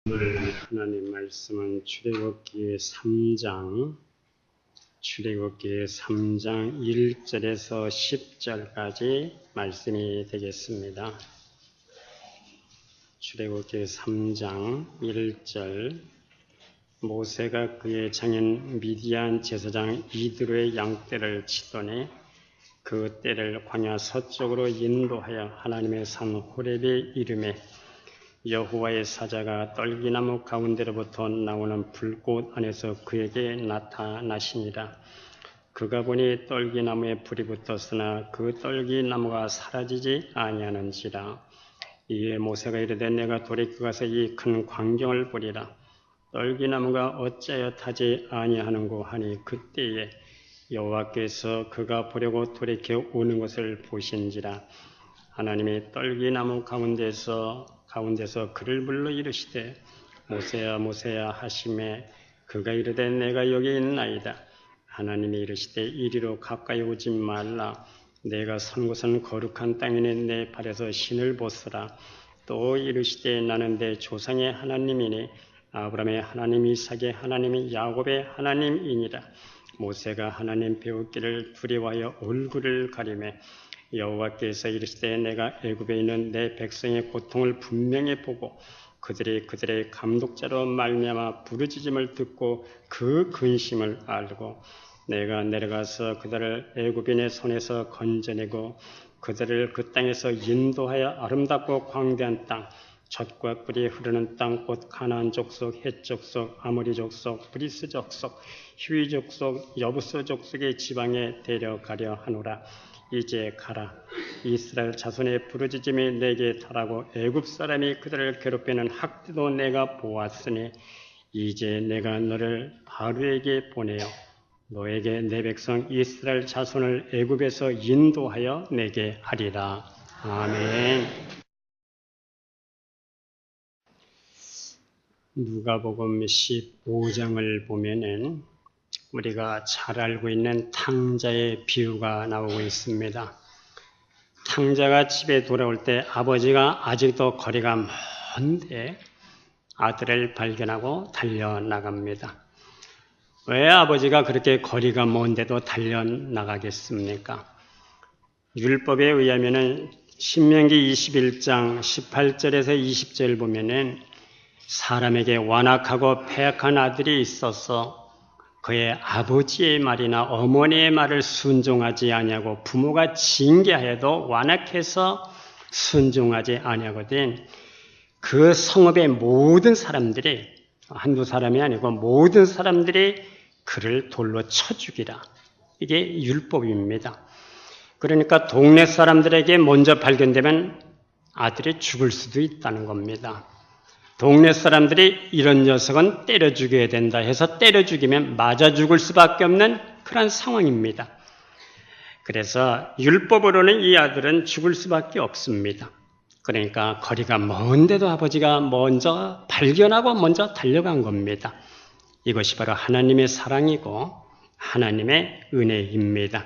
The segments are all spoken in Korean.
오늘 하나님 말씀은 출애굽기 3장 1절에서 10절까지 말씀이 되겠습니다. 출애굽기 3장 1절 모세가 그의 장인 미디안 제사장 이드로의 양떼를 치더니 그 떼를 광야 서쪽으로 인도하여 하나님의 산 호렙에 이르매 여호와의 사자가 떨기나무 가운데로부터 나오는 불꽃 안에서 그에게 나타나시니라. 그가 보니 떨기나무에 불이 붙었으나 그 떨기나무가 사라지지 아니하는지라. 이에 모세가 이르되 내가 돌이켜 가서 이 큰 광경을 보리라. 떨기나무가 어찌하여 타지 아니하는고 하니 그때에 여호와께서 그가 보려고 돌이켜 오는 것을 보신지라. 하나님이 떨기나무 가운데서 그를 불러 이르시되 모세야 모세야 하시매 그가 이르되 내가 여기 있나이다. 하나님이 이르시되 이리로 가까이 오지 말라. 내가 선 곳은 거룩한 땅이니 내 발에서 신을 벗으라. 또 이르시되 나는 내 조상의 하나님이니 아브라함의 하나님 이삭의 하나님이 야곱의 하나님이니라. 모세가 하나님 배우기를 두려워하여 얼굴을 가리매 여호와께서 이르시되 내가 애굽에 있는 내 백성의 고통을 분명히 보고 그들의 감독자로 말미암아 부르짖음을 듣고 그 근심을 알고 내가 내려가서 그들을 애굽인의 손에서 건져내고 그들을 그 땅에서 인도하여 아름답고 광대한 땅 젖과 꿀이 흐르는 땅 곧 가나안 족속, 헷 족속, 아모리 족속, 브리스 족속, 히위 족속, 여부스 족속의 지방에 데려가려 하노라. 이제 가라. 이스라엘 자손의 부르짖음이 내게 달하고 애굽 사람이 그들을 괴롭히는 학대도 내가 보았으니 이제 내가 너를 바로에게 보내어 너에게 내 백성 이스라엘 자손을 애굽에서 인도하여 내게 하리라. 아멘. 누가복음 15장을 보면은 우리가 잘 알고 있는 탕자의 비유가 나오고 있습니다. 탕자가 집에 돌아올 때 아버지가 아직도 거리가 먼데 아들을 발견하고 달려나갑니다. 왜 아버지가 그렇게 거리가 먼데도 달려나가겠습니까? 율법에 의하면 신명기 21장 18절에서 20절 보면은 사람에게 완악하고 패악한 아들이 있어서 그의 아버지의 말이나 어머니의 말을 순종하지 아니하고 부모가 징계하여도 완악해서 순종하지 아니하거든 그 성읍의 모든 사람들이 한두 사람이 아니고 모든 사람들이 그를 돌로 쳐 죽이라. 이게 율법입니다. 그러니까 동네 사람들에게 먼저 발견되면 아들이 죽을 수도 있다는 겁니다. 동네 사람들이 이런 녀석은 때려 죽여야 된다 해서 때려 죽이면 맞아 죽을 수밖에 없는 그런 상황입니다. 그래서 율법으로는 이 아들은 죽을 수밖에 없습니다. 그러니까 거리가 먼데도 아버지가 먼저 발견하고 먼저 달려간 겁니다. 이것이 바로 하나님의 사랑이고 하나님의 은혜입니다.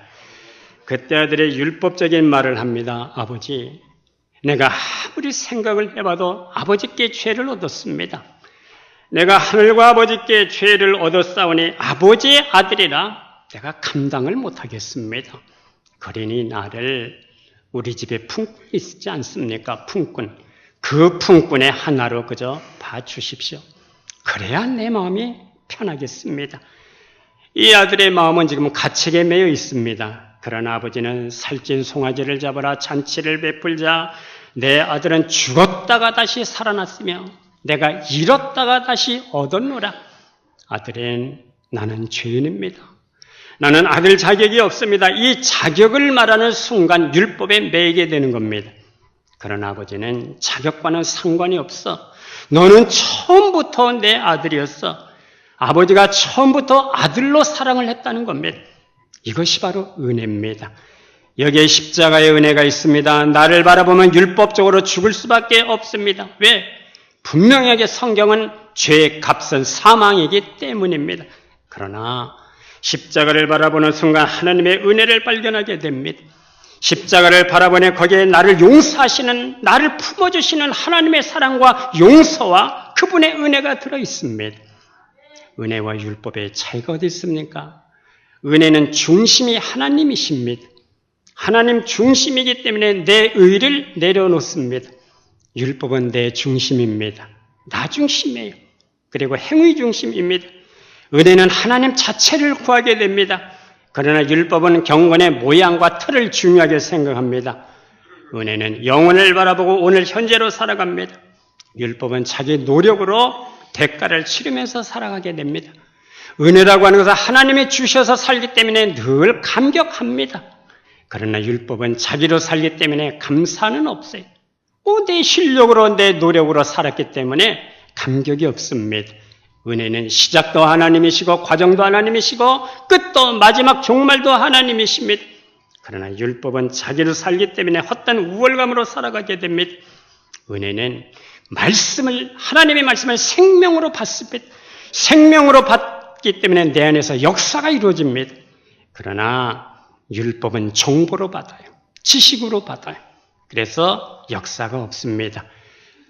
그때 아들이 율법적인 말을 합니다. 아버지, 내가 아무리 생각을 해봐도 아버지께 죄를 얻었습니다. 내가 하늘과 아버지께 죄를 얻었사오니 아버지의 아들이라 내가 감당을 못하겠습니다. 그러니 나를 우리 집에 품꾼이 있지 않습니까? 품꾼. 그 품꾼의 하나로 그저 봐주십시오. 그래야 내 마음이 편하겠습니다. 이 아들의 마음은 지금 가책에 매여 있습니다. 그러나 아버지는 살찐 송아지를 잡아라 잔치를 베풀자. 내 아들은 죽었다가 다시 살아났으며 내가 잃었다가 다시 얻었노라. 아들은 나는 죄인입니다. 나는 아들 자격이 없습니다. 이 자격을 말하는 순간 율법에 매이게 되는 겁니다. 그러나 아버지는 자격과는 상관이 없어. 너는 처음부터 내 아들이었어. 아버지가 처음부터 아들로 사랑을 했다는 겁니다. 이것이 바로 은혜입니다. 여기에 십자가의 은혜가 있습니다. 나를 바라보면 율법적으로 죽을 수밖에 없습니다. 왜? 분명하게 성경은 죄의 값은 사망이기 때문입니다. 그러나 십자가를 바라보는 순간 하나님의 은혜를 발견하게 됩니다. 십자가를 바라보니 거기에 나를 용서하시는, 나를 품어주시는 하나님의 사랑과 용서와 그분의 은혜가 들어있습니다. 은혜와 율법의 차이가 어디 있습니까? 은혜는 중심이 하나님이십니다. 하나님 중심이기 때문에 내 의를 내려놓습니다. 율법은 내 중심입니다. 나 중심이에요. 그리고 행위 중심입니다. 은혜는 하나님 자체를 구하게 됩니다. 그러나 율법은 경건의 모양과 틀을 중요하게 생각합니다. 은혜는 영혼을 바라보고 오늘 현재로 살아갑니다. 율법은 자기 노력으로 대가를 치르면서 살아가게 됩니다. 은혜라고 하는 것은 하나님이 주셔서 살기 때문에 늘 감격합니다. 그러나 율법은 자기로 살기 때문에 감사는 없어요. 내 실력으로 내 노력으로 살았기 때문에 감격이 없습니다. 은혜는 시작도 하나님이시고 과정도 하나님이시고 끝도 마지막 종말도 하나님이십니다. 그러나 율법은 자기로 살기 때문에 헛된 우월감으로 살아가게 됩니다. 은혜는 하나님의 말씀을 생명으로 받습니다. 생명으로 받기 때문에 내 안에서 역사가 이루어집니다. 그러나 율법은 정보로 받아요. 지식으로 받아요. 그래서 역사가 없습니다.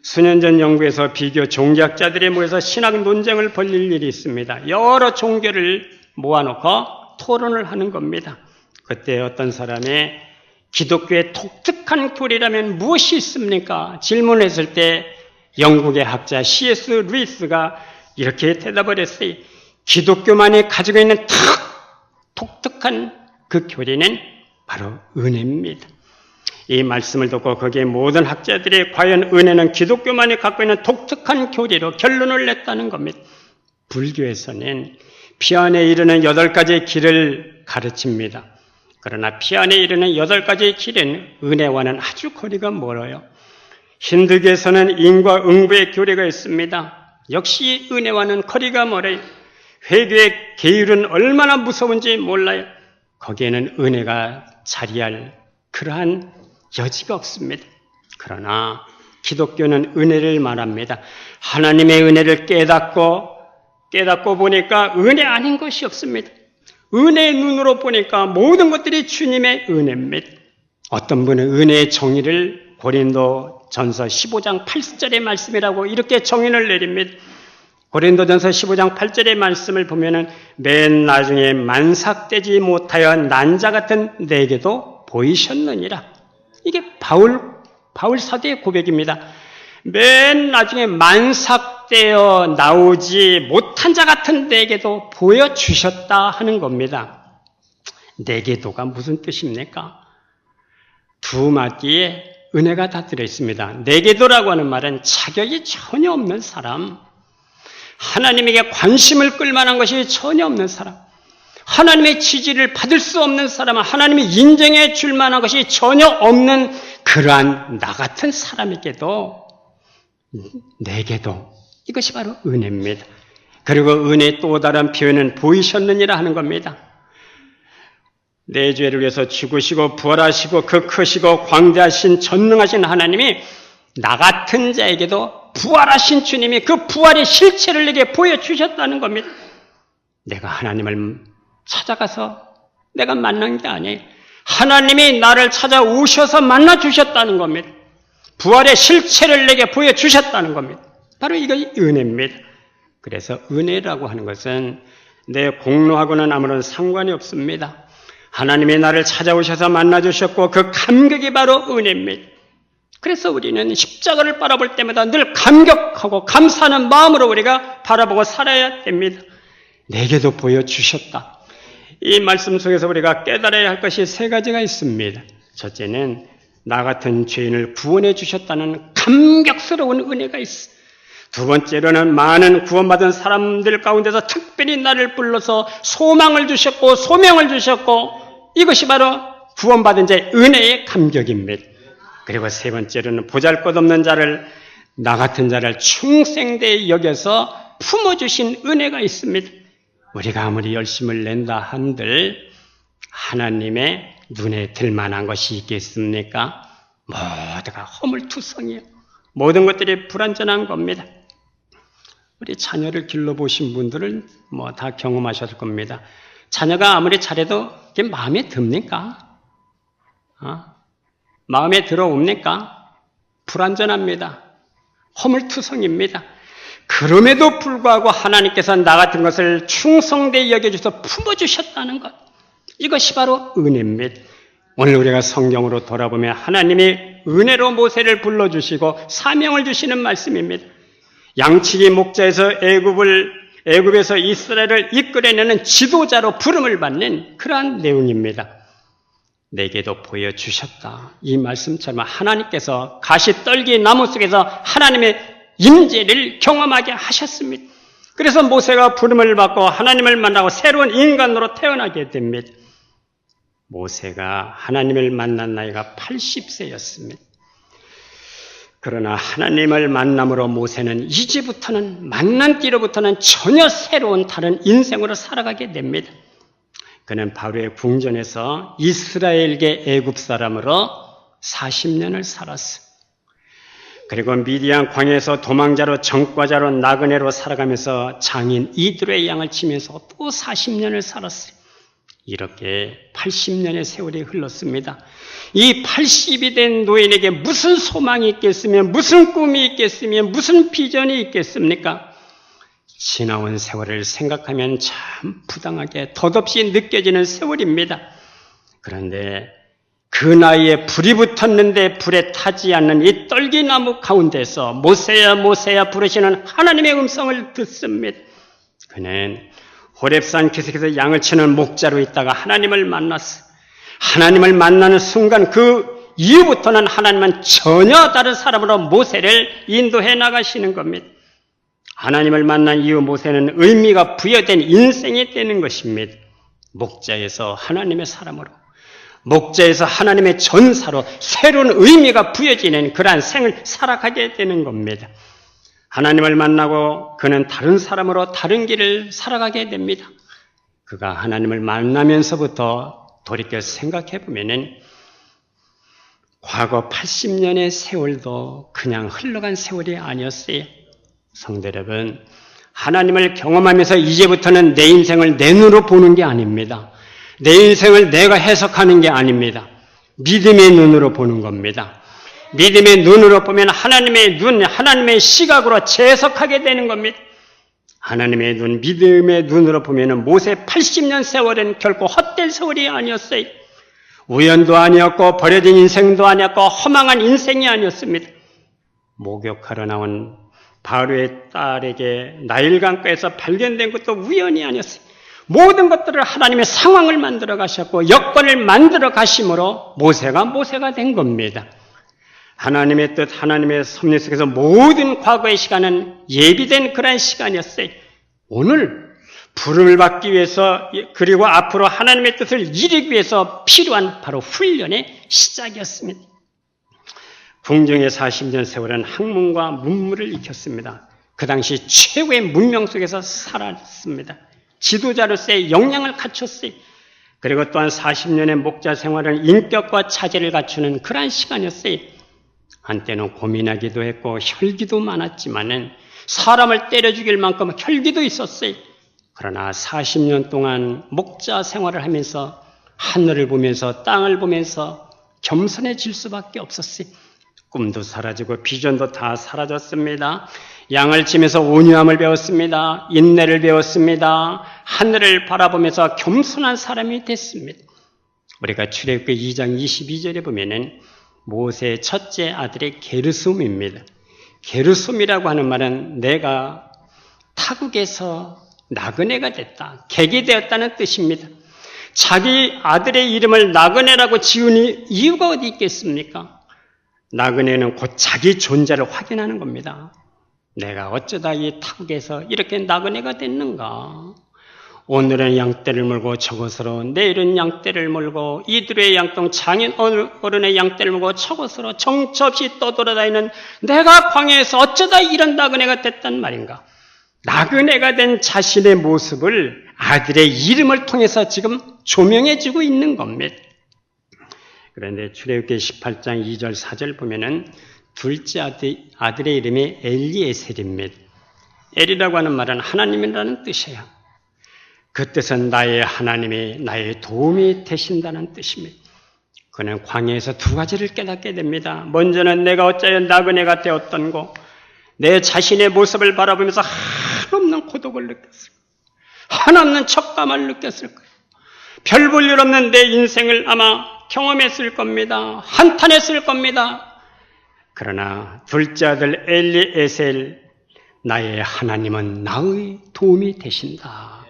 수년 전 영국에서 비교 종교학자들이 모여서 신학 논쟁을 벌일 일이 있습니다. 여러 종교를 모아놓고 토론을 하는 겁니다. 그때 어떤 사람이 기독교의 독특한 교리라면 무엇이 있습니까? 질문했을 때 영국의 학자 C.S. 루이스가 이렇게 대답을 했어요. 기독교만이 가지고 있는 독특한 그 교리는 바로 은혜입니다. 이 말씀을 듣고 거기에 모든 학자들이 과연 은혜는 기독교만이 갖고 있는 독특한 교리로 결론을 냈다는 겁니다. 불교에서는 피안에 이르는 8가지의 길을 가르칩니다. 그러나 피안에 이르는 8가지의 길은 은혜와는 아주 거리가 멀어요. 힌두교에서는 인과 응부의 교리가 있습니다. 역시 은혜와는 거리가 멀어요. 회개의 계율은 얼마나 무서운지 몰라요. 거기에는 은혜가 자리할 그러한 여지가 없습니다. 그러나 기독교는 은혜를 말합니다. 하나님의 은혜를 깨닫고 보니까 은혜 아닌 것이 없습니다. 은혜의 눈으로 보니까 모든 것들이 주님의 은혜입니다. 어떤 분은 은혜의 정의를 고린도전서 15장 8절의 말씀이라고 이렇게 정의를 내립니다. 고린도전서 15장 8절의 말씀을 보면은 맨 나중에 만삭되지 못하여 난자 같은 내게도 보이셨느니라. 이게 바울 사도의 고백입니다. 맨 나중에 만삭되어 나오지 못한 자 같은 내게도 보여주셨다 하는 겁니다. 내게도가 무슨 뜻입니까? 두 마디에 은혜가 다 들어있습니다. 내게도라고 하는 말은 자격이 전혀 없는 사람, 하나님에게 관심을 끌만한 것이 전혀 없는 사람, 하나님의 지지를 받을 수 없는 사람은 하나님이 인정해 줄 만한 것이 전혀 없는 그러한 나 같은 사람에게도, 내게도 이것이 바로 은혜입니다. 그리고 은혜의 또 다른 표현은 보이셨느니라 하는 겁니다. 내 죄를 위해서 죽으시고 부활하시고 그 크시고 광대하신 전능하신 하나님이 나 같은 자에게도 부활하신 주님이 그 부활의 실체를 내게 보여주셨다는 겁니다. 내가 하나님을 찾아가서 내가 만난 게 아니에요. 하나님이 나를 찾아오셔서 만나주셨다는 겁니다. 부활의 실체를 내게 보여주셨다는 겁니다. 바로 이것이 은혜입니다. 그래서 은혜라고 하는 것은 내 공로하고는 아무런 상관이 없습니다. 하나님이 나를 찾아오셔서 만나주셨고 그 감격이 바로 은혜입니다. 그래서 우리는 십자가를 바라볼 때마다 늘 감격하고 감사하는 마음으로 우리가 바라보고 살아야 됩니다. 내게도 보여주셨다. 이 말씀 속에서 우리가 깨달아야 할 것이 3가지가 있습니다. 첫째는 나 같은 죄인을 구원해 주셨다는 감격스러운 은혜가 있어. 두 번째로는 많은 구원받은 사람들 가운데서 특별히 나를 불러서 소망을 주셨고 소명을 주셨고 이것이 바로 구원받은 자의 은혜의 감격입니다. 그리고 세 번째로는 보잘것없는 자를, 나 같은 자를 충생되이 여겨서 품어주신 은혜가 있습니다. 우리가 아무리 열심을 낸다 한들 하나님의 눈에 들만한 것이 있겠습니까? 모두가 허물투성이에요. 모든 것들이 불완전한 겁니다. 우리 자녀를 길러보신 분들은 다 경험하셨을 겁니다. 자녀가 아무리 잘해도 그게 마음에 듭니까? 마음에 들어옵니까? 불완전합니다. 허물투성입니다. 그럼에도 불구하고 하나님께서 나 같은 것을 충성되이 여겨주셔서 품어주셨다는 것. 이것이 바로 은혜입니다. 오늘 우리가 성경으로 돌아보면 하나님이 은혜로 모세를 불러주시고 사명을 주시는 말씀입니다. 양치기 목자에서 애굽에서 이스라엘을 이끌어내는 지도자로 부름을 받는 그러한 내용입니다. 내게도 보여주셨다. 이 말씀처럼 하나님께서 가시떨기 나무 속에서 하나님의 임재를 경험하게 하셨습니다. 그래서 모세가 부름을 받고 하나님을 만나고 새로운 인간으로 태어나게 됩니다. 모세가 하나님을 만난 나이가 80세였습니다. 그러나 하나님을 만남으로 모세는 이제부터는 만난 뒤로부터는 전혀 새로운 다른 인생으로 살아가게 됩니다. 그는 바로의 궁전에서 이스라엘계 애굽 사람으로 40년을 살았습니다. 그리고 미디안 광야에서 도망자로 전과자로 나그네로 살아가면서 장인 이드로의 양을 치면서 또 40년을 살았어요. 이렇게 80년의 세월이 흘렀습니다. 이 80이 된 노인에게 무슨 소망이 있겠으며 무슨 꿈이 있겠으며 무슨 비전이 있겠습니까? 지나온 세월을 생각하면 참 부당하게 덧없이 느껴지는 세월입니다. 그런데 그 나이에 불이 붙었는데 불에 타지 않는 이 떨기나무 가운데서 모세야 모세야 부르시는 하나님의 음성을 듣습니다. 그는 호렙산 기슭에서 양을 치는 목자로 있다가 하나님을 만났어요. 하나님을 만나는 순간 그 이후부터는 하나님은 전혀 다른 사람으로 모세를 인도해 나가시는 겁니다. 하나님을 만난 이후 모세는 의미가 부여된 인생이 되는 것입니다. 목자에서 하나님의 사람으로, 목자에서 하나님의 전사로 새로운 의미가 부여지는 그러한 생을 살아가게 되는 겁니다. 하나님을 만나고 그는 다른 사람으로 다른 길을 살아가게 됩니다. 그가 하나님을 만나면서부터 돌이켜 생각해 보면은 과거 80년의 세월도 그냥 흘러간 세월이 아니었어요. 성도 여러분, 하나님을 경험하면서 이제부터는 내 인생을 내 눈으로 보는 게 아닙니다. 내 인생을 내가 해석하는 게 아닙니다. 믿음의 눈으로 보는 겁니다. 믿음의 눈으로 보면 하나님의 눈, 하나님의 시각으로 재해석하게 되는 겁니다. 하나님의 눈, 믿음의 눈으로 보면 모세 80년 세월은 결코 헛된 세월이 아니었어요. 우연도 아니었고 버려진 인생도 아니었고 허망한 인생이 아니었습니다. 목욕하러 나온 바로의 딸에게 나일강가에서 발견된 것도 우연이 아니었어요. 모든 것들을 하나님의 상황을 만들어 가셨고 여건을 만들어 가심으로 모세가 된 겁니다. 하나님의 뜻, 하나님의 섭리 속에서 모든 과거의 시간은 예비된 그런 시간이었어요. 오늘 부름을 받기 위해서 그리고 앞으로 하나님의 뜻을 이루기 위해서 필요한 바로 훈련의 시작이었습니다. 궁중의 40년 세월은 학문과 문물을 익혔습니다. 그 당시 최고의 문명 속에서 살았습니다. 지도자로서의 역량을 갖췄어요. 그리고 또한 40년의 목자 생활은 인격과 차질을 갖추는 그러한 시간이었어요. 한때는 고민하기도 했고 혈기도 많았지만은 사람을 때려 죽일 만큼 혈기도 있었어요. 그러나 40년 동안 목자 생활을 하면서 하늘을 보면서 땅을 보면서 겸손해질 수밖에 없었어요. 꿈도 사라지고 비전도 다 사라졌습니다. 양을 치면서 온유함을 배웠습니다. 인내를 배웠습니다. 하늘을 바라보면서 겸손한 사람이 됐습니다. 우리가 출애굽기 2장 22절에 보면은 모세의 첫째 아들이 게르솜입니다. 게르솜이라고 하는 말은 내가 타국에서 나그네가 됐다, 객이 되었다는 뜻입니다. 자기 아들의 이름을 나그네라고 지은 이유가 어디 있겠습니까? 나그네는 곧 자기 존재를 확인하는 겁니다. 내가 어쩌다 이 타국에서 이렇게 나그네가 됐는가? 오늘은 양떼를 몰고 저곳으로, 내일은 양떼를 몰고 이들의 양동 장인 어른의 양떼를 몰고 저곳으로 정처 없이 떠돌아다니는 내가 광야에서 어쩌다 이런 나그네가 됐단 말인가? 나그네가 된 자신의 모습을 아들의 이름을 통해서 지금 조명해주고 있는 겁니다. 그런데 출애굽기 18장 2절 4절 보면은 둘째 아들의 이름이 엘리에셀입니다. 엘이라고 하는 말은 하나님이라는 뜻이에요. 그 뜻은 나의 하나님이 나의 도움이 되신다는 뜻입니다. 그는 광야에서 두 가지를 깨닫게 됩니다. 먼저는 내가 어찌하여 나그네가 되었던고, 내 자신의 모습을 바라보면서 한없는 고독을 느꼈을 거예요. 한없는 척감을 느꼈을 거예요. 별 볼 일 없는 내 인생을 아마 경험했을 겁니다. 한탄했을 겁니다. 그러나 둘째 아들 엘리에셀, 나의 하나님은 나의 도움이 되신다.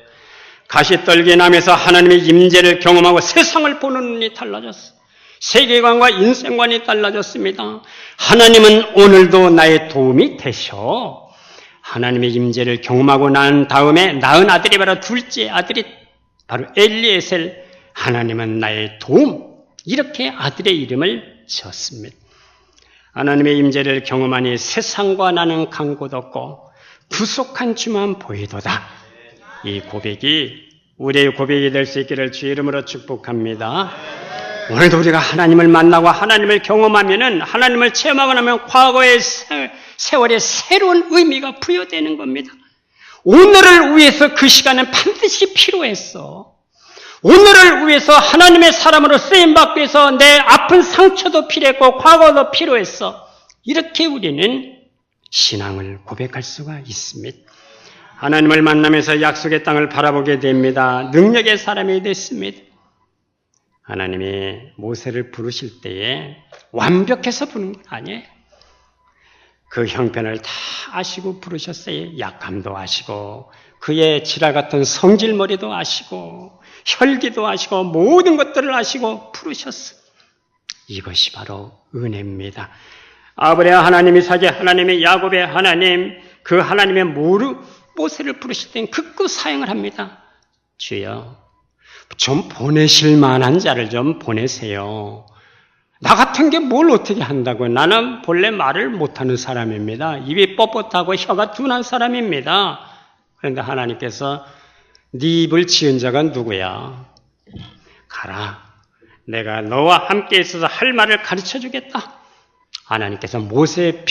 가시떨기 남에서 하나님의 임재를 경험하고 세상을 보는 눈이 달라졌어요. 세계관과 인생관이 달라졌습니다. 하나님은 오늘도 나의 도움이 되셔. 하나님의 임재를 경험하고 난 다음에 낳은 아들이 바로 둘째 아들이 바로 엘리에셀, 하나님은 나의 도움, 이렇게 아들의 이름을 지었습니다. 하나님의 임재를 경험하니 세상과 나는 강곳 없고 구속한 주만 보이도다. 이 고백이 우리의 고백이 될 수 있기를 주의 이름으로 축복합니다. 오늘도 우리가 하나님을 만나고 하나님을 경험하면은, 하나님을 체험하고 나면 과거의 세월에 새로운 의미가 부여되는 겁니다. 오늘을 위해서 그 시간은 반드시 필요했어. 오늘을 위해서 하나님의 사람으로 쓰임받기 위해서 내 아픈 상처도 필요했고 과거도 필요했어. 이렇게 우리는 신앙을 고백할 수가 있습니다. 하나님을 만나면서 약속의 땅을 바라보게 됩니다. 능력의 사람이 됐습니다. 하나님이 모세를 부르실 때에 완벽해서 부르는 건 아니에요. 그 형편을 다 아시고 부르셨어요. 약함도 아시고 그의 지랄 같은 성질머리도 아시고 혈기도 아시고 모든 것들을 아시고 부르셨어요. 이것이 바로 은혜입니다. 아브라함 하나님, 이삭의 하나님의 야곱의 하나님, 그 하나님의 모세를 부르실 때는 극구 사용을 합니다. 주여, 좀 보내실 만한 자를 좀 보내세요. 나 같은 게 뭘 어떻게 한다고. 나는 본래 말을 못하는 사람입니다. 입이 뻣뻣하고 혀가 둔한 사람입니다. 그런데 하나님께서 네 입을 지은 자가 누구야? 가라. 내가 너와 함께 있어서 할 말을 가르쳐 주겠다. 하나님께서 모세의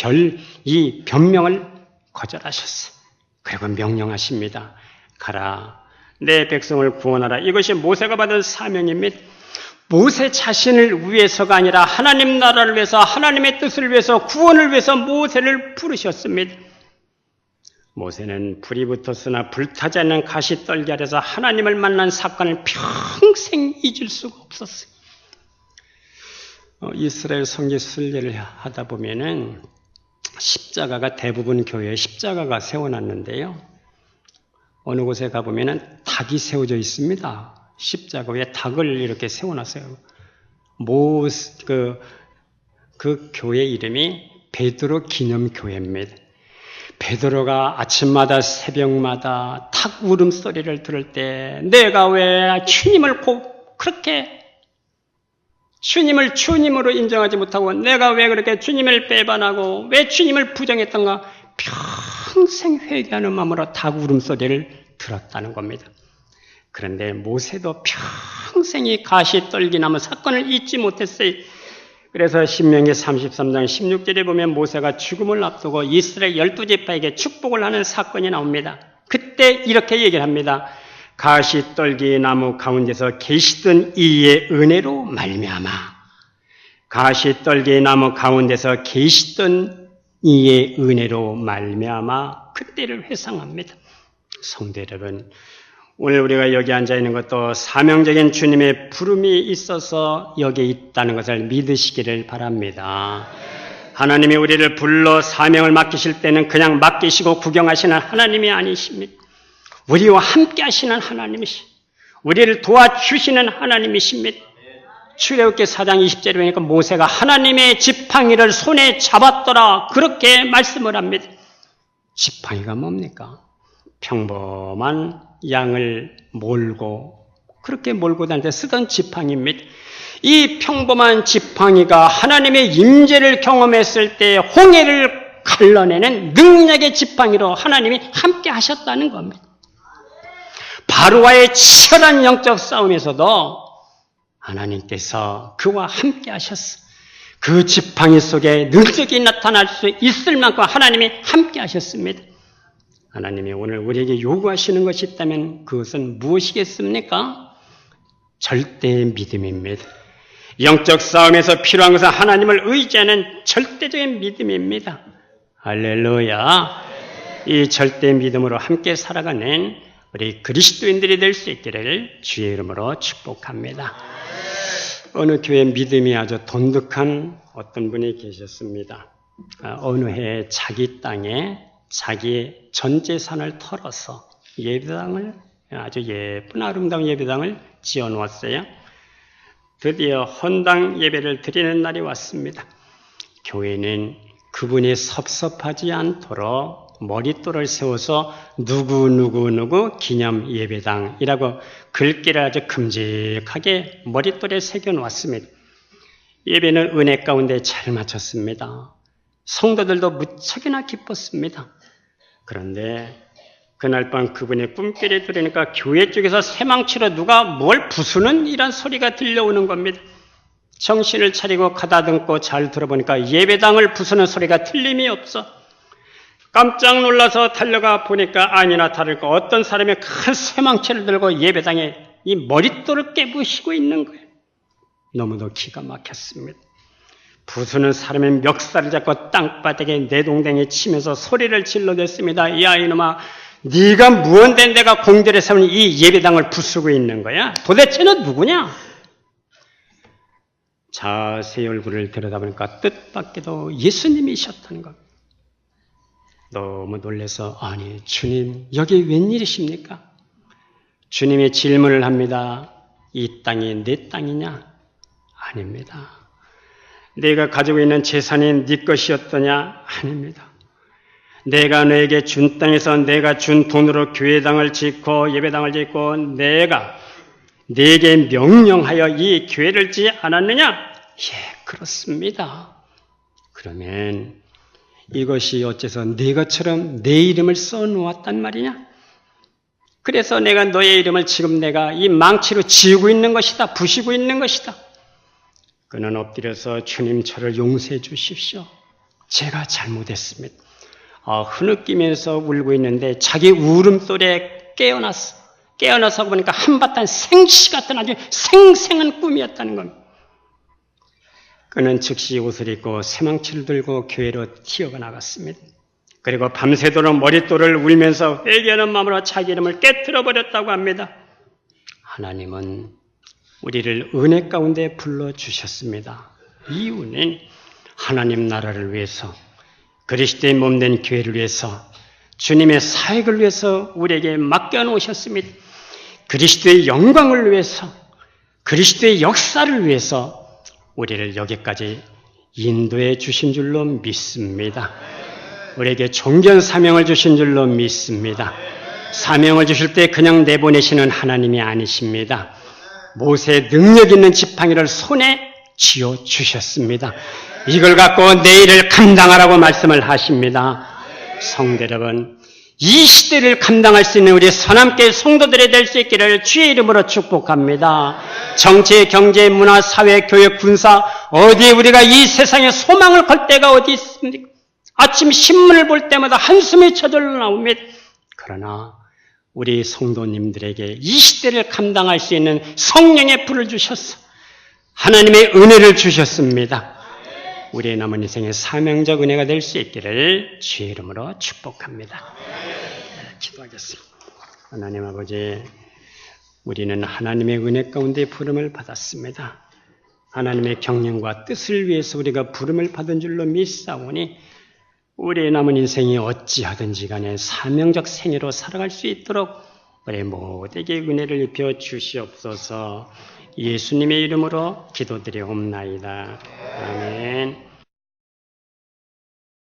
이 변명을 거절하셨어요. 그리고 명령하십니다. 가라. 내 백성을 구원하라. 이것이 모세가 받은 사명입니다. 모세 자신을 위해서가 아니라 하나님 나라를 위해서, 하나님의 뜻을 위해서, 구원을 위해서 모세를 부르셨습니다. 모세는 불이 붙었으나 불타지 않는 가시떨기 아래서 하나님을 만난 사건을 평생 잊을 수가 없었어요. 이스라엘 성지 순례를 하다 보면은 십자가가 대부분 교회에 십자가가 세워놨는데요. 어느 곳에 가보면은 닭이 세워져 있습니다. 십자가 위에 닭을 이렇게 세워놨어요. 그 교회 이름이 베드로 기념교회입니다. 베드로가 아침마다 새벽마다 닭 울음소리를 들을 때 내가 왜 주님을 그렇게 주님을 주님으로 인정하지 못하고 내가 왜 그렇게 주님을 배반하고 왜 주님을 부정했던가 평생 회개하는 마음으로 닭 울음소리를 들었다는 겁니다. 그런데 모세도 평생이 가시떨기나무 사건을 잊지 못했어요. 그래서 신명기 33장 16절에 보면 모세가 죽음을 앞두고 이스라엘 12지파에게 축복을 하는 사건이 나옵니다. 그때 이렇게 얘기를 합니다. 가시떨기 나무 가운데서 계시던 이의 은혜로 말미암아. 가시떨기 나무 가운데서 계시던 이의 은혜로 말미암아. 그때를 회상합니다. 성도 여러분, 오늘 우리가 여기 앉아있는 것도 사명적인 주님의 부름이 있어서 여기에 있다는 것을 믿으시기를 바랍니다. 하나님이 우리를 불러 사명을 맡기실 때는 그냥 맡기시고 구경하시는 하나님이 아니십니다. 우리와 함께 하시는 하나님이십니다. 우리를 도와주시는 하나님이십니다. 출애굽기 4장 20절에 보니까 모세가 하나님의 지팡이를 손에 잡았더라 그렇게 말씀을 합니다. 지팡이가 뭡니까? 평범한 양을 몰고 그렇게 몰고 다닐 때 쓰던 지팡이입니다. 이 평범한 지팡이가 하나님의 임재를 경험했을 때 홍해를 갈라내는 능력의 지팡이로 하나님이 함께 하셨다는 겁니다. 바로와의 치열한 영적 싸움에서도 하나님께서 그와 함께 하셨어. 그 지팡이 속에 능력이 나타날 수 있을 만큼 하나님이 함께 하셨습니다. 하나님이 오늘 우리에게 요구하시는 것이 있다면 그것은 무엇이겠습니까? 절대의 믿음입니다. 영적 싸움에서 필요한 것은 하나님을 의지하는 절대적인 믿음입니다. 할렐루야. 이 절대 믿음으로 함께 살아가는 우리 그리스도인들이 될 수 있기를 주의 이름으로 축복합니다. 어느 교회 믿음이 아주 돈독한 어떤 분이 계셨습니다. 어느 해에 자기 땅에 자기 전 재산을 털어서 예배당을, 아주 예쁜 아름다운 예배당을 지어 놓았어요. 드디어 헌당 예배를 드리는 날이 왔습니다. 교회는 그분이 섭섭하지 않도록 머릿돌을 세워서 누구 기념 예배당이라고 글귀를 아주 큼직하게 머릿돌에 새겨 놓았습니다. 예배는 은혜 가운데 잘 마쳤습니다. 성도들도 무척이나 기뻤습니다. 그런데 그날 밤 그분의 꿈길에 들으니까 교회 쪽에서 새망치로 누가 뭘 부수는 이런 소리가 들려오는 겁니다. 정신을 차리고 가다듬고 잘 들어보니까 예배당을 부수는 소리가 틀림이 없어. 깜짝 놀라서 달려가 보니까 아니나 다를까 어떤 사람이 큰 새망치를 들고 예배당에 이 머릿돌을 깨부시고 있는 거예요. 너무도 기가 막혔습니다. 부수는 사람의 멱살을 잡고 땅바닥에 내동댕이 치면서 소리를 질러댔습니다. 야 이놈아, 네가 무언된 내가 공들여 세운 이 예배당을 부수고 있는 거야? 도대체 너 누구냐? 자세히 얼굴을 들여다보니까 뜻밖에도 예수님이셨다는 겁니다. 너무 놀라서 아니 주님 여기 웬일이십니까? 주님이 질문을 합니다. 이 땅이 내 땅이냐? 아닙니다. 내가 가지고 있는 재산이 네 것이었더냐? 아닙니다. 내가 너에게 준 땅에서 내가 준 돈으로 교회당을 짓고 예배당을 짓고 내가 네게 명령하여 이 교회를 짓지 않았느냐? 예, 그렇습니다. 그러면 이것이 어째서 네 것처럼 내 이름을 써놓았단 말이냐? 그래서 내가 너의 이름을 지금 내가 이 망치로 지우고 있는 것이다. 부시고 있는 것이다. 그는 엎드려서 주님 저를 용서해 주십시오. 제가 잘못했습니다. 흐느끼면서 울고 있는데 자기 울음소리에 깨어났어. 깨어나서 보니까 한바탕 생시 같은 아주 생생한 꿈이었다는 겁니다. 그는 즉시 옷을 입고 새망치를 들고 교회로 튀어가 나갔습니다. 그리고 밤새도록 머릿돌을 울면서 회개하는 마음으로 자기 이름을 깨트려 버렸다고 합니다. 하나님은 우리를 은혜 가운데 불러주셨습니다. 이유는 하나님 나라를 위해서, 그리스도의 몸된 교회를 위해서, 주님의 사역을 위해서 우리에게 맡겨놓으셨습니다. 그리스도의 영광을 위해서, 그리스도의 역사를 위해서 우리를 여기까지 인도해 주신 줄로 믿습니다. 우리에게 존귀한 사명을 주신 줄로 믿습니다. 사명을 주실 때 그냥 내보내시는 하나님이 아니십니다. 모세의 능력 있는 지팡이를 손에 쥐어 주셨습니다. 이걸 갖고 내 일을 감당하라고 말씀을 하십니다. 성도 여러분, 이 시대를 감당할 수 있는 우리 선함교회 성도들이 될 수 있기를 주의 이름으로 축복합니다. 정치, 경제, 문화, 사회, 교육, 군사, 어디에 우리가 이 세상에 소망을 걸 때가 어디 있습니까? 아침 신문을 볼 때마다 한숨이 저절로 나옵니다. 그러나 우리 성도님들에게 이 시대를 감당할 수 있는 성령의 불을 주셨어. 하나님의 은혜를 주셨습니다. 우리의 남은 인생의 사명적 은혜가 될 수 있기를 주의 이름으로 축복합니다. 기도하겠습니다. 하나님 아버지, 우리는 하나님의 은혜 가운데 부름을 받았습니다. 하나님의 경륜과 뜻을 위해서 우리가 부름을 받은 줄로 믿사오니 우리의 남은 인생이 어찌하든지 간에 사명적 생애로 살아갈 수 있도록 우리 모두에게 은혜를 입혀 주시옵소서. 예수님의 이름으로 기도드리옵나이다. 아멘.